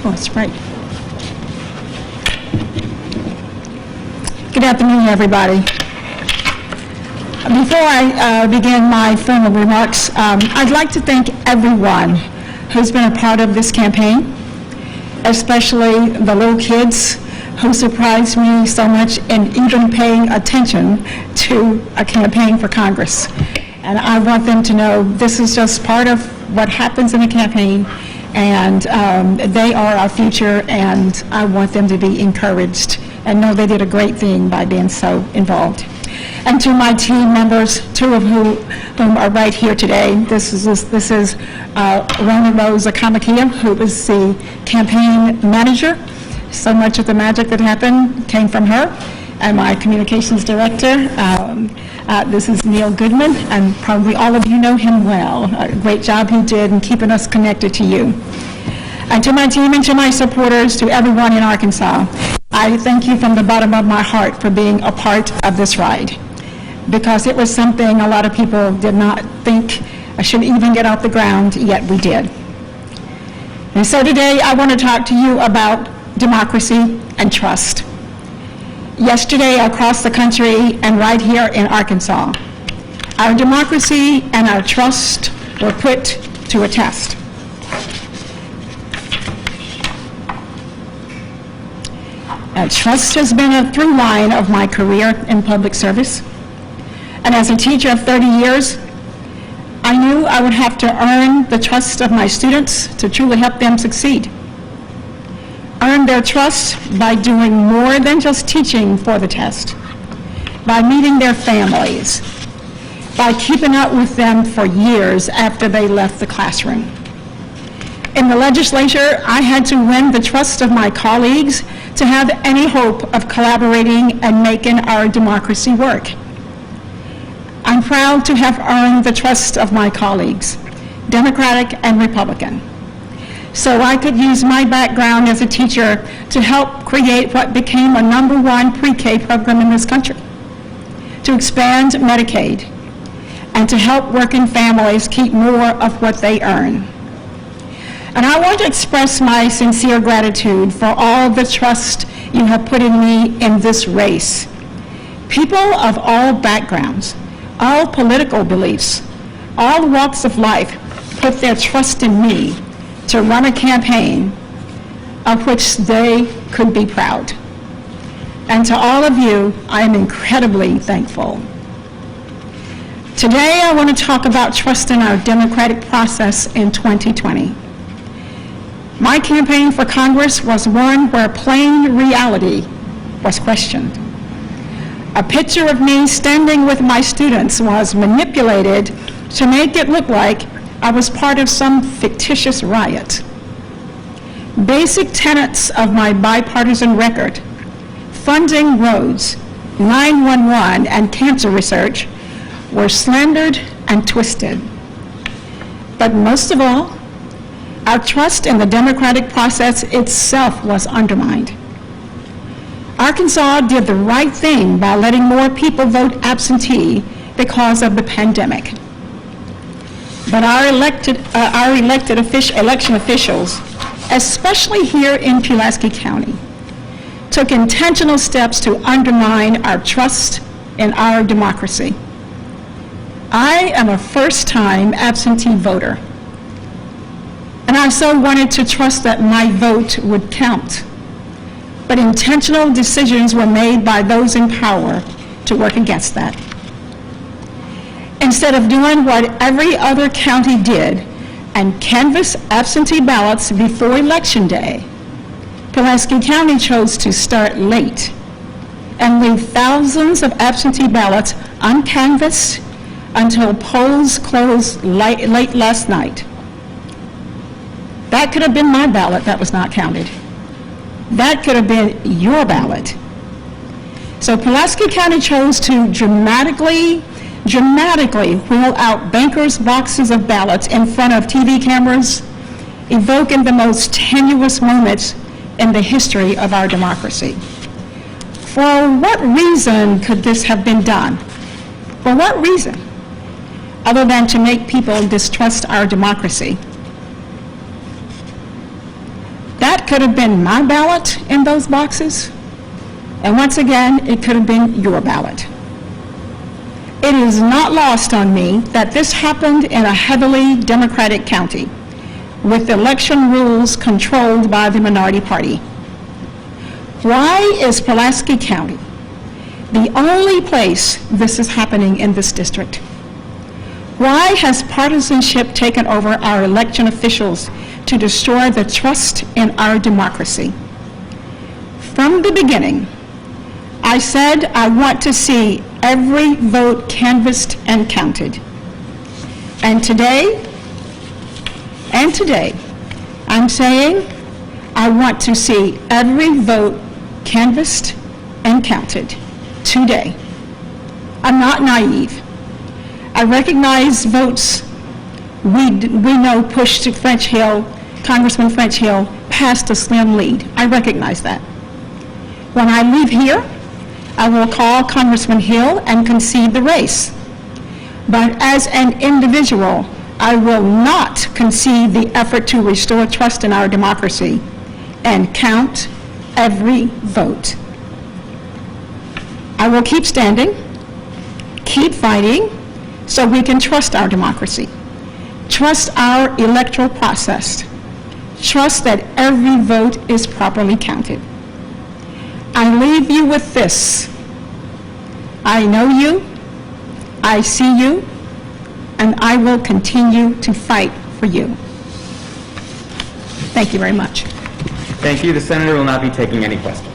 Oh, that's right. Good afternoon, everybody. Before I begin my formal remarks, I'd like to thank everyone who's been a part of this campaign, especially the little kids who surprised me so much in even paying attention to a campaign for Congress. And I want them to know this is just part of what happens in a campaign, and they are our future, and I want them to be encouraged and know they did a great thing by being so involved. And to my team members, two of whom are right here today, this is Rona Rose Akamakia, who is the campaign manager. So much of the magic that happened came from her. And my communications director, this is Neil Goodman, and probably all of you know him well. A great job he did in keeping us connected to you. And to my team and to my supporters, to everyone in Arkansas, I thank you from the bottom of my heart for being a part of this ride, because it was something a lot of people did not think should even get off the ground, yet we did. And so today I want to talk to you about democracy and trust. Yesterday across the country and right here in Arkansas, our democracy and our trust were put to a test. Trust has been a through line of my career in public service. And as a teacher of 30 years, I knew I would have to earn the trust of my students to truly help them succeed. Earn their trust by doing more than just teaching for the test, by meeting their families, by keeping up with them for years after they left the classroom. In the legislature, I had to win the trust of my colleagues to have any hope of collaborating and making our democracy work. I'm proud to have earned the trust of my colleagues, Democratic and Republican, so I could use my background as a teacher to help create what became a #1 pre-K program in this country, to expand Medicaid, and to help working families keep more of what they earn. And I want to express my sincere gratitude for all the trust you have put in me in this race. People of all backgrounds, all political beliefs, all walks of life put their trust in me to run a campaign of which they could be proud. And to all of you, I am incredibly thankful. Today, I want to talk about trust in our democratic process in 2020. My campaign for Congress was one where plain reality was questioned. A picture of me standing with my students was manipulated to make it look like I was part of some fictitious riot. Basic tenets of my bipartisan record, funding roads, 911, and cancer research, were slandered and twisted. But most of all, our trust in the democratic process itself was undermined. Arkansas did the right thing by letting more people vote absentee because of the pandemic. But our election officials, especially here in Pulaski County, took intentional steps to undermine our trust in our democracy. I am a first-time absentee voter, and I so wanted to trust that my vote would count. But intentional decisions were made by those in power to work against that. Instead of doing what every other county did and canvass absentee ballots before Election Day, Pulaski County chose to start late and leave thousands of absentee ballots uncanvassed until polls closed late last night. That could have been my ballot that was not counted. That could have been your ballot. So Pulaski County chose to dramatically wheel out bankers' boxes of ballots in front of TV cameras, evoking the most tenuous moments in the history of our democracy. For what reason could this have been done? For what reason? Other than to make people distrust our democracy. That could have been my ballot in those boxes, and once again, it could have been your ballot. It is not lost on me that this happened in a heavily Democratic county, with election rules controlled by the minority party. Why is Pulaski County the only place this is happening in this district? Why has partisanship taken over our election officials to destroy the trust in our democracy? From the beginning, I said I want to see every vote canvassed and counted. And today, I'm saying I want to see every vote canvassed and counted today. I'm not naive. I recognize votes we know pushed to French Hill, Congressman French Hill, past a slim lead. I recognize that. When I leave here, I will call Congressman Hill and concede the race. But as an individual, I will not concede the effort to restore trust in our democracy and count every vote. I will keep standing, keep fighting, so we can trust our democracy, trust our electoral process, trust that every vote is properly counted. I leave you with this. I know you, I see you, and I will continue to fight for you. Thank you very much. Thank you. The senator will not be taking any questions.